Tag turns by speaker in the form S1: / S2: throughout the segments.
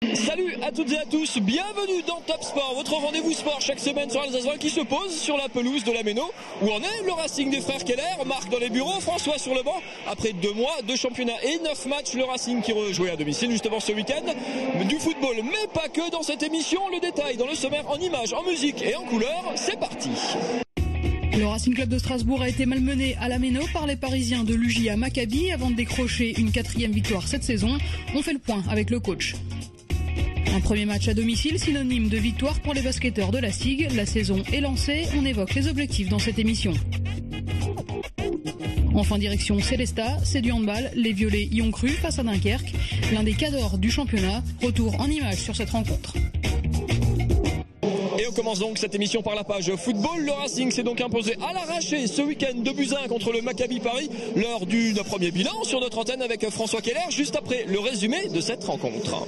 S1: Salut à toutes et à tous, bienvenue dans Top Sport, votre rendez-vous sport chaque semaine sur Alsace 20 qui se pose sur la pelouse de la Méno. Où en est le Racing des frères Keller? Marc dans les bureaux, François sur le banc. Après 2 mois de championnat et 9 matchs, le Racing qui rejouait à domicile justement ce week-end. Du football, mais pas que dans cette émission. Le détail dans le sommaire en images, en musique et en couleurs, c'est parti.
S2: Le Racing Club de Strasbourg a été malmené à la Méno par les Parisiens de l'UJA Maccabi avant de décrocher une 4e victoire cette saison. On fait le point avec le coach. Un premier match à domicile, synonyme de victoire pour les basketteurs de la SIG. La saison est lancée, on évoque les objectifs dans cette émission. Enfin, direction Célestat, c'est du handball. Les Violets y ont cru face à Dunkerque. L'un des cadors du championnat. Retour en images sur cette rencontre.
S1: Et on commence donc cette émission par la page football. Le Racing s'est donc imposé à l'arraché ce week-end 2-1 contre le Maccabi Paris lors du premier bilan sur notre antenne avec François Keller, juste après le résumé de cette rencontre.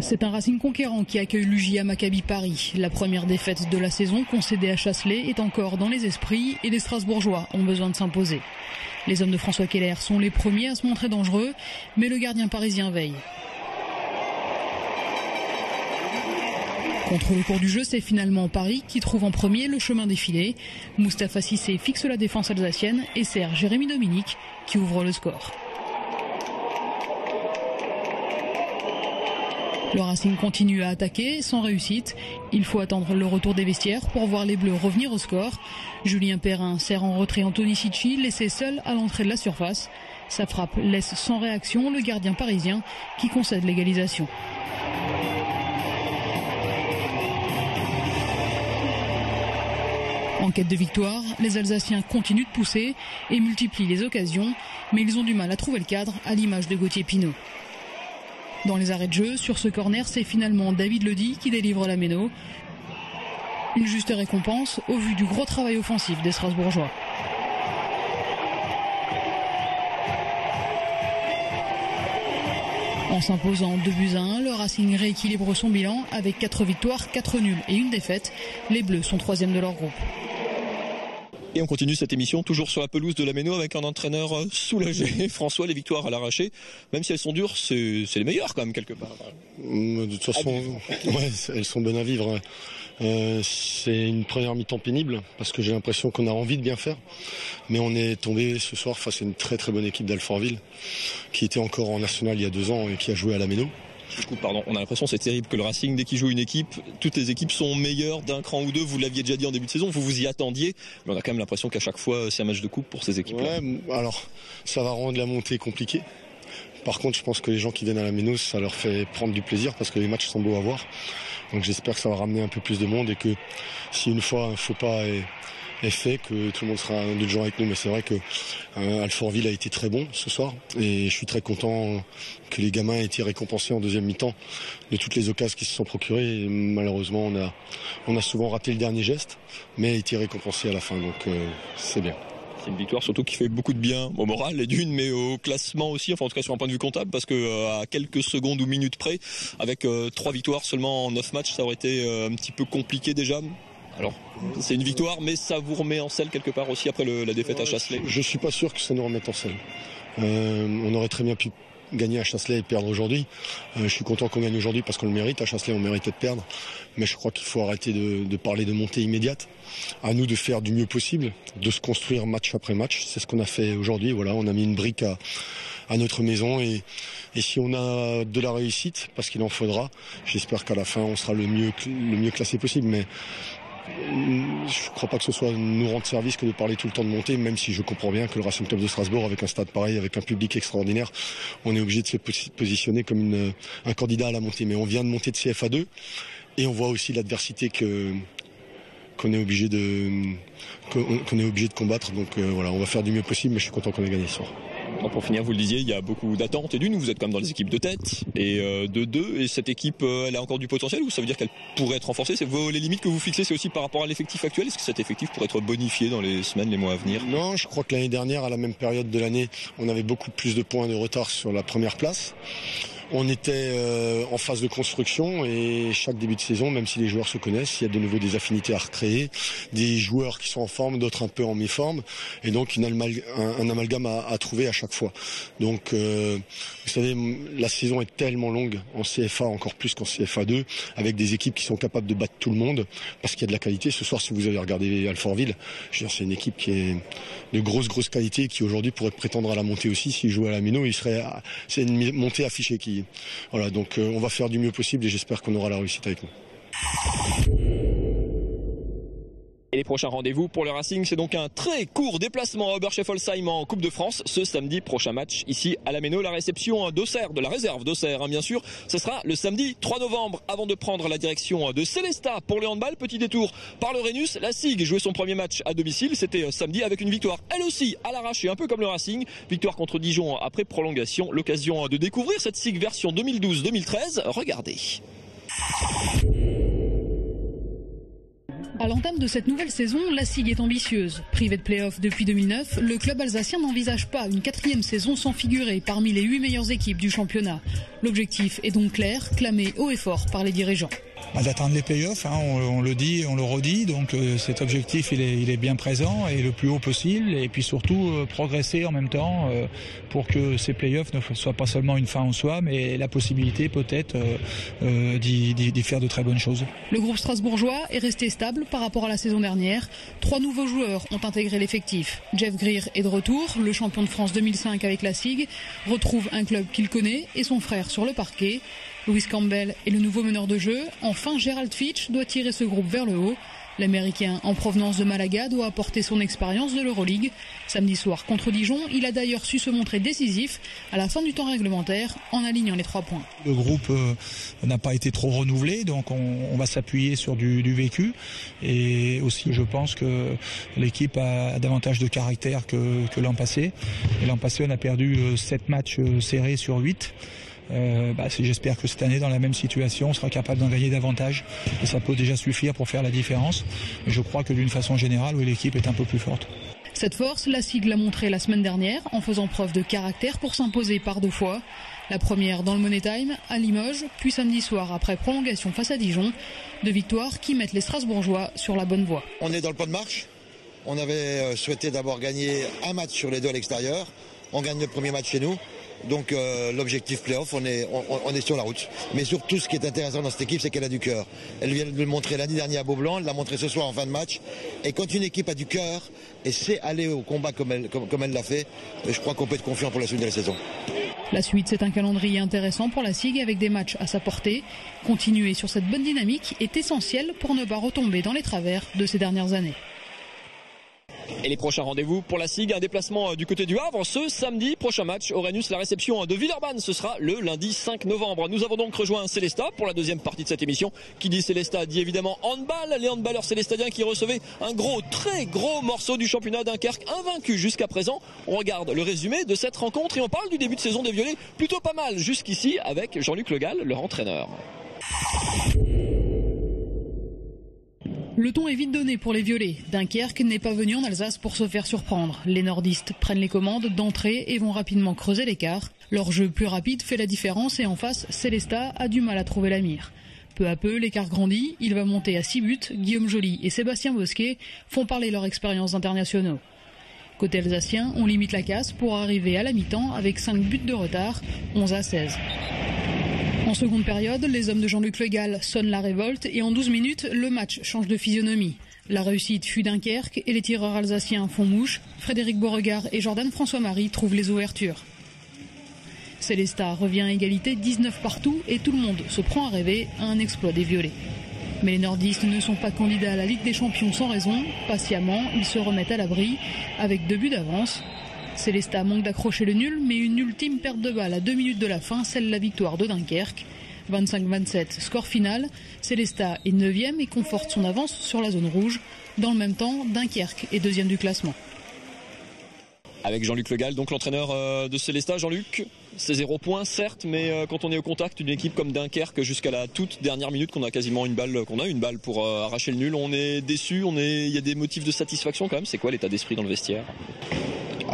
S2: C'est un Racing conquérant qui accueille l'UJA Maccabi Paris. La première défaite de la saison concédée à Chasselet est encore dans les esprits et les Strasbourgeois ont besoin de s'imposer. Les hommes de François Keller sont les premiers à se montrer dangereux, mais le gardien parisien veille. Contre le cours du jeu, c'est finalement Paris qui trouve en premier le chemin des filets. Moustapha Cissé fixe la défense alsacienne et sert Jérémy Dominique qui ouvre le score. Le Racing continue à attaquer sans réussite. Il faut attendre le retour des vestiaires pour voir les Bleus revenir au score. Julien Perrin sert en retrait Anthony Sicci, laissé seul à l'entrée de la surface. Sa frappe laisse sans réaction le gardien parisien qui concède l'égalisation. En quête de victoire, les Alsaciens continuent de pousser et multiplient les occasions, mais ils ont du mal à trouver le cadre à l'image de Gauthier Pinot. Dans les arrêts de jeu, sur ce corner, c'est finalement David Ledy qui délivre la Méno. Une juste récompense au vu du gros travail offensif des Strasbourgeois. En s'imposant 2-1, le Racing rééquilibre son bilan avec 4 victoires, 4 nuls et 1 défaite. Les Bleus sont 3e de leur groupe.
S1: Et on continue cette émission toujours sur la pelouse de la Méno avec un entraîneur soulagé. François, les victoires à l'arraché, même si elles sont dures, c'est les meilleures quand même quelque part.
S3: De toute façon, ouais, elles sont bonnes à vivre. C'est une première mi-temps pénible parce que j'ai l'impression qu'on a envie de bien faire. Mais on est tombé ce soir face à une très très bonne équipe d'Alfortville qui était encore en national il y a 2 ans et qui a joué à la Méno.
S1: Pardon, on a l'impression c'est terrible que le Racing, dès qu'il joue une équipe, toutes les équipes sont meilleures d'un cran ou deux. Vous l'aviez déjà dit en début de saison, vous vous y attendiez, mais on a quand même l'impression qu'à chaque fois c'est un match de coupe pour ces équipes-là.
S3: Ouais, alors ça va rendre la montée compliquée. Par contre, je pense que les gens qui viennent à la Méno, ça leur fait prendre du plaisir parce que les matchs sont beaux à voir. Donc j'espère que ça va ramener un peu plus de monde et que si une fois un faux pas est fait, que tout le monde sera indulgent avec nous. Mais c'est vrai que Alfortville a été très bon ce soir et je suis très content que les gamins aient été récompensés en deuxième mi-temps de toutes les occasions qu'ils se sont procurées. Et malheureusement, on a souvent raté le dernier geste, mais a été récompensé à la fin, donc c'est bien.
S1: C'est une victoire surtout qui fait beaucoup de bien au moral et d'une, mais au classement aussi, enfin en tout cas sur un point de vue comptable, parce que à quelques secondes ou minutes près, avec 3 victoires seulement en 9 matchs, ça aurait été un petit peu compliqué déjà. Alors, c'est une victoire, mais ça vous remet en selle quelque part aussi après la défaite à Chasselet.
S3: Je suis pas sûr que ça nous remette en selle. On aurait très bien pu gagner à Chasselet et perdre aujourd'hui. Je suis content qu'on gagne aujourd'hui parce qu'on le mérite. À Chasselet, on méritait de perdre. Mais je crois qu'il faut arrêter de parler de montée immédiate. À nous de faire du mieux possible, de se construire match après match. C'est ce qu'on a fait aujourd'hui. Voilà, on a mis une brique à notre maison et si on a de la réussite, parce qu'il en faudra, j'espère qu'à la fin, on sera le mieux classé possible. Mais je ne crois pas que ce soit nous rendre service que de parler tout le temps de monter, même si je comprends bien que le Racing Club de Strasbourg, avec un stade pareil, avec un public extraordinaire, on est obligé de se positionner comme un candidat à la montée. Mais on vient de monter de CFA2 et on voit aussi l'adversité qu'on est obligé de combattre. Donc voilà, on va faire du mieux possible, mais je suis content qu'on ait gagné ce soir.
S1: Pour finir, vous le disiez, il y a beaucoup d'attentes et d'une, vous êtes quand même dans les équipes de tête et de 2, et cette équipe, elle a encore du potentiel ou ça veut dire qu'elle pourrait être renforcée? Les limites que vous fixez, c'est aussi par rapport à l'effectif actuel. Est-ce que cet effectif pourrait être bonifié dans les semaines, les mois à venir?
S3: Non, je crois que l'année dernière, à la même période de l'année, on avait beaucoup plus de points de retard sur la première place. On était en phase de construction et chaque début de saison, même si les joueurs se connaissent, il y a de nouveau des affinités à recréer, des joueurs qui sont en forme, d'autres un peu en mi-forme, et donc un amalgame à trouver à chaque fois. Donc, vous savez, la saison est tellement longue en CFA, encore plus qu'en CFA 2, avec des équipes qui sont capables de battre tout le monde, parce qu'il y a de la qualité. Ce soir, si vous avez regardé Alfortville, c'est une équipe qui est de grosse qualité, qui aujourd'hui pourrait prétendre à la montée aussi. S'il jouait à la Méno, c'est une montée affichée qui... Voilà, donc on va faire du mieux possible et j'espère qu'on aura la réussite avec nous.
S1: Et les prochains rendez-vous pour le Racing, c'est donc un très court déplacement à Oberchef-Olsheim en Coupe de France. Ce samedi, prochain match ici à la Méno, la réception d'Auxerre, de la réserve d'Auxerre, bien sûr. Ce sera le samedi 3 novembre, avant de prendre la direction de Célestat pour le handball. Petit détour par le Rhenus. La SIG jouait son premier match à domicile, c'était samedi, avec une victoire, elle aussi, à l'arraché, un peu comme le Racing. Victoire contre Dijon après prolongation. L'occasion de découvrir cette SIG version 2012-2013. Regardez.
S2: À l'entame de cette nouvelle saison, la SIG est ambitieuse. Privé de play-off depuis 2009, le club alsacien n'envisage pas une 4e saison sans figurer parmi les 8 meilleures équipes du championnat. L'objectif est donc clair, clamé haut et fort par les dirigeants.
S4: D'atteindre les play-offs, on le dit, on le redit, donc cet objectif il est bien présent et le plus haut possible, et puis surtout progresser en même temps pour que ces play-offs ne soient pas seulement une fin en soi, mais la possibilité peut-être d'y faire de très bonnes choses.
S2: Le groupe strasbourgeois est resté stable par rapport à la saison dernière. 3 nouveaux joueurs ont intégré l'effectif. Jeff Greer est de retour, le champion de France 2005 avec la SIG, retrouve un club qu'il connaît et son frère sur le parquet. Louis Campbell est le nouveau meneur de jeu. Enfin, Gerald Fitch doit tirer ce groupe vers le haut. L'Américain en provenance de Malaga doit apporter son expérience de l'Euroleague. Samedi soir contre Dijon, il a d'ailleurs su se montrer décisif à la fin du temps réglementaire en alignant les 3 points.
S4: Le groupe n'a pas été trop renouvelé, donc on va s'appuyer sur du vécu. Et aussi, je pense que l'équipe a davantage de caractère que l'an passé. Et l'an passé, on a perdu 7 matchs serrés sur 8. J'espère que cette année, dans la même situation, on sera capable d'en gagner davantage. Et ça peut déjà suffire pour faire la différence. Et je crois que d'une façon générale, oui, l'équipe est un peu plus forte.
S2: Cette force, la SIG l'a montré la semaine dernière en faisant preuve de caractère pour s'imposer par 2 fois. La première dans le Money Time, à Limoges, puis samedi soir après prolongation face à Dijon. 2 victoires qui mettent les Strasbourgeois sur la bonne voie.
S5: On est dans le plan de marche. On avait souhaité d'abord gagner un match sur les 2 à l'extérieur. On gagne le premier match chez nous. Donc l'objectif play-off, on est sur la route. Mais surtout, ce qui est intéressant dans cette équipe, c'est qu'elle a du cœur. Elle vient de le montrer lundi dernier à Beaublanc, elle l'a montré ce soir en fin de match. Et quand une équipe a du cœur et sait aller au combat comme elle l'a fait, je crois qu'on peut être confiant pour la suite de la saison.
S2: La suite, c'est un calendrier intéressant pour la SIG avec des matchs à sa portée. Continuer sur cette bonne dynamique est essentiel pour ne pas retomber dans les travers de ces dernières années.
S1: Et les prochains rendez-vous pour la SIG, un déplacement du côté du Havre ce samedi. Prochain match au Rhenus, la réception de Villeurbanne, ce sera le lundi 5 novembre. Nous avons donc rejoint Célestat pour la deuxième partie de cette émission. Qui dit Célestat dit évidemment handball. Les handballeurs célestadiens qui recevaient un très gros morceau du championnat Dunkerque, invaincu jusqu'à présent. On regarde le résumé de cette rencontre et on parle du début de saison des Violets. Plutôt pas mal jusqu'ici avec Jean-Luc Legal, leur entraîneur.
S2: Le ton est vite donné pour les Violets. Dunkerque n'est pas venu en Alsace pour se faire surprendre. Les nordistes prennent les commandes d'entrée et vont rapidement creuser l'écart. Leur jeu plus rapide fait la différence et en face, Célestat a du mal à trouver la mire. Peu à peu, l'écart grandit. Il va monter à 6 buts. Guillaume Joly et Sébastien Bosquet font parler leur expérience d'internationaux. Côté alsacien, on limite la casse pour arriver à la mi-temps avec 5 buts de retard, 11-16. En seconde période, les hommes de Jean-Luc Legal sonnent la révolte et en 12 minutes, le match change de physionomie. La réussite fut Dunkerque et les tireurs alsaciens font mouche. Frédéric Beauregard et Jordan François-Marie trouvent les ouvertures. Célestat revient à égalité 19 partout et tout le monde se prend à rêver à un exploit des Violets. Mais les nordistes ne sont pas candidats à la Ligue des Champions sans raison. Patiemment, ils se remettent à l'abri avec 2 buts d'avance. Célestat manque d'accrocher le nul, mais une ultime perte de balle à 2 minutes de la fin scelle la victoire de Dunkerque. 25-27, score final. Célestat est 9e et conforte son avance sur la zone rouge. Dans le même temps, Dunkerque est 2e du classement.
S1: Avec Jean-Luc Legal, donc l'entraîneur de Célestat. Jean-Luc, c'est 0 points certes, mais quand on est au contact d'une équipe comme Dunkerque jusqu'à la toute dernière minute, qu'on a quasiment une balle pour arracher le nul, on est déçu, il y a des motifs de satisfaction quand même. C'est quoi l'état d'esprit dans le vestiaire ?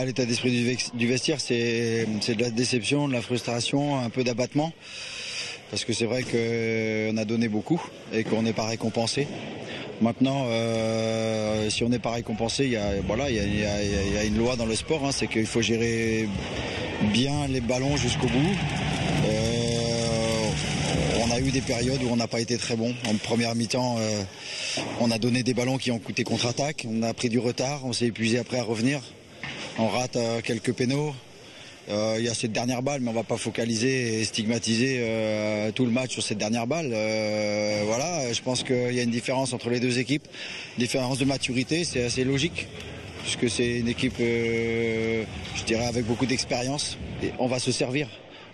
S6: L'état d'esprit du vestiaire, c'est de la déception, de la frustration, un peu d'abattement. Parce que c'est vrai qu'on a donné beaucoup et qu'on n'est pas récompensé. Maintenant, si on n'est pas récompensé, il y a une loi dans le sport, c'est qu'il faut gérer bien les ballons jusqu'au bout. On a eu des périodes où on n'a pas été très bon. En première mi-temps, on a donné des ballons qui ont coûté contre-attaque. On a pris du retard, on s'est épuisé après à revenir. On rate quelques pénaux. Il y a cette dernière balle, mais on ne va pas focaliser et stigmatiser tout le match sur cette dernière balle. Je pense qu'il y a une différence entre les deux équipes. Différence de maturité, c'est assez logique, puisque c'est une équipe, je dirais, avec beaucoup d'expérience. Et on va se servir.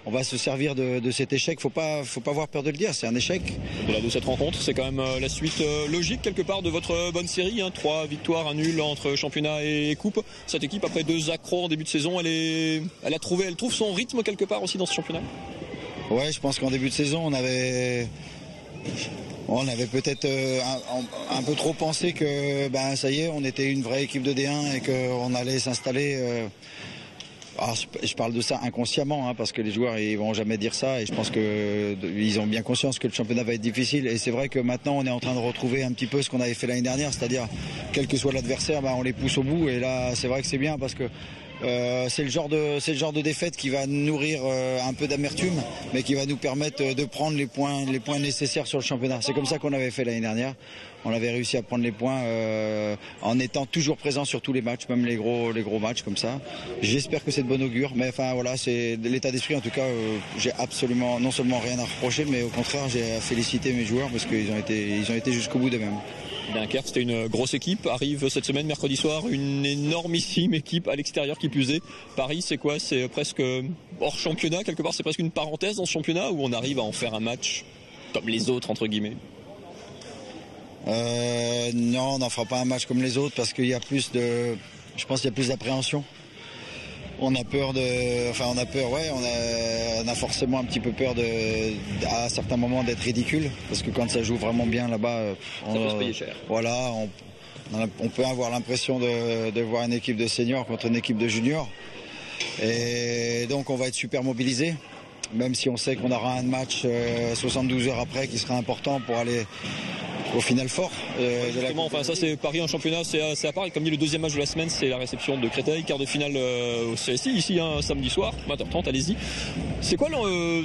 S6: On va se servir de cet échec. Faut pas avoir peur de le dire. C'est un échec.
S1: Au-delà de cette rencontre, c'est quand même la suite logique quelque part de votre bonne série. 3 victoires, un nul entre championnat et coupe. Cette équipe, après 2 accros en début de saison, elle trouve son rythme quelque part aussi dans ce championnat.
S6: Ouais, je pense qu'en début de saison, on avait peut-être un peu trop pensé que ça y est, on était une vraie équipe de D1 et qu'on allait s'installer. Alors, je parle de ça inconsciemment, parce que les joueurs ils vont jamais dire ça, et je pense qu'ils ont bien conscience que le championnat va être difficile. Et c'est vrai que maintenant on est en train de retrouver un petit peu ce qu'on avait fait l'année dernière, c'est-à-dire quel que soit l'adversaire, on les pousse au bout. Et là c'est vrai que c'est bien parce que c'est le genre de défaite qui va nourrir un peu d'amertume, mais qui va nous permettre de prendre les points nécessaires sur le championnat. C'est comme ça qu'on avait fait l'année dernière. On avait réussi à prendre les points en étant toujours présent sur tous les matchs, même les gros matchs comme ça. J'espère que c'est de bon augure, mais c'est de l'état d'esprit. En tout cas, j'ai absolument non seulement rien à reprocher, mais au contraire, j'ai à féliciter mes joueurs parce qu'ils ont été jusqu'au bout d'eux-mêmes.
S1: Dunkerque, c'était une grosse équipe. Arrive cette semaine, mercredi soir, une énormissime équipe à l'extérieur qui plus est. Paris, c'est quoi? C'est presque hors championnat, quelque part. C'est presque une parenthèse dans ce championnat où on arrive à en faire un match comme les autres, entre guillemets.
S6: Non, on n'en fera pas un match comme les autres parce qu'il y a plus d'appréhension. On a forcément un petit peu peur à certains moments d'être ridicule, parce que quand ça joue vraiment bien là-bas,
S1: ça peut se payer cher.
S6: Voilà, on peut avoir l'impression de voir une équipe de seniors contre une équipe de juniors, et donc on va être super mobilisé. Même si on sait qu'on aura un match 72 heures après qui sera important pour aller au final fort.
S1: Ça c'est Paris en championnat, c'est à part. Et comme dit, le deuxième match de la semaine, c'est la réception de Créteil, quart de finale au CSI, ici samedi soir, 20h30, allez-y. C'est quoi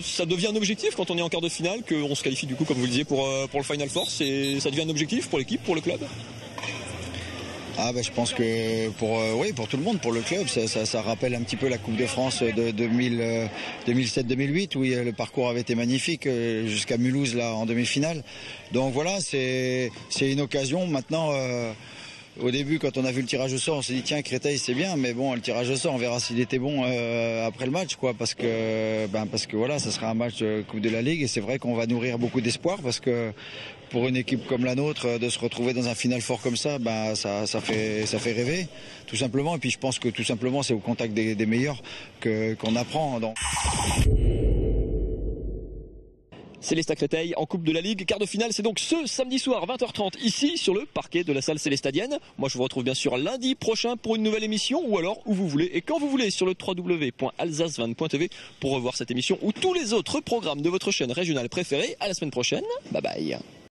S1: ça devient un objectif quand on est en quart de finale, qu'on se qualifie du coup, comme vous le disiez, pour le Final Four, ça devient un objectif pour l'équipe, pour le club?
S6: Je pense que pour tout le monde, pour le club, ça rappelle un petit peu la Coupe de France de 2007-2008 où le parcours avait été magnifique jusqu'à Mulhouse là en demi-finale. Donc voilà, c'est une occasion. Maintenant, au début, quand on a vu le tirage au sort, on s'est dit tiens, Créteil c'est bien, mais bon, le tirage au sort, on verra s'il était bon après le match, parce que voilà, ça sera un match Coupe de la Ligue, et c'est vrai qu'on va nourrir beaucoup d'espoir parce que pour une équipe comme la nôtre, de se retrouver dans un final fort comme ça, ça fait rêver, tout simplement. Et puis je pense que tout simplement, c'est au contact des meilleurs qu'on apprend.
S1: Célestat Créteil en Coupe de la Ligue, quart de finale, c'est donc ce samedi soir 20h30 ici sur le parquet de la salle célestadienne. Moi je vous retrouve bien sûr lundi prochain pour une nouvelle émission, ou alors où vous voulez et quand vous voulez sur le www.alsace20.tv pour revoir cette émission ou tous les autres programmes de votre chaîne régionale préférée. À la semaine prochaine, bye bye.